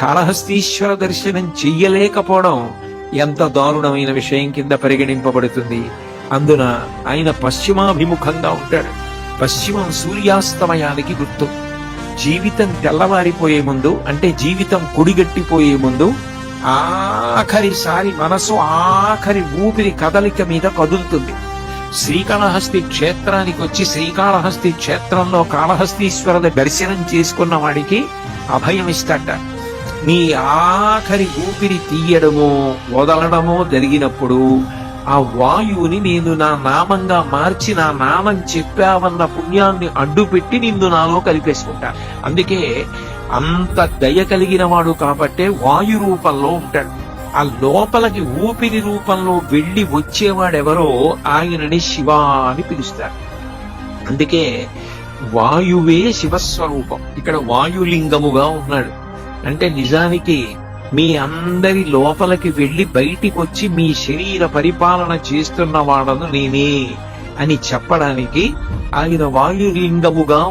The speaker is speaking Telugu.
కాళహస్తీశ్వర దర్శనం చెయ్యలేకపోవడం ఎంత దారుణమైన విషయం కింద పరిగణింపబడుతుంది. అందున ఆయన పశ్చిమాభిముఖంగా ఉంటాడు. పశ్చిమం సూర్యాస్తమయానికి గుర్తు. జీవితం తెల్లవారిపోయే ముందు, అంటే జీవితం కొడిగట్టిపోయే ముందు ఆఖరిసారి మనసు ఆఖరి ఊపిరి కదలిక మీద కదులుతుంది. శ్రీకాళహస్తి క్షేత్రానికి వచ్చి శ్రీకాళహస్తి క్షేత్రంలో కాళహస్తీశ్వర దర్శనం చేసుకున్న వాడికి అభయం ఇస్తాట. నీ ఆఖరి ఊపిరి తీయడమో వదలడమో జరిగినప్పుడు ఆ వాయువుని నేను నా నామంగా మార్చి నా నామం చెప్పావన్న పుణ్యాన్ని అడ్డుపెట్టి నిన్ను నాలో కలిపేసుకుంటాను. అందుకే అంత దయ కలిగిన వాడు కాబట్టే వాయు రూపంలో ఉంటాడు. ఆ లోపలికి ఊపిరి రూపంలో వెళ్లి వచ్చేవాడెవరో ఆయనని శివ అని పిలుస్తారు. అందుకే వాయువే శివస్వరూపం. ఇక్కడ వాయులింగముగా ఉన్నాడు. అంటే నిజానికి మీ అందరి లోపలికి వెళ్లి బయటికి వచ్చి మీ శరీర పరిపాలన చేస్తున్న వాడను నేనే అని చెప్పడానికి ఆయన వాయులింగముగా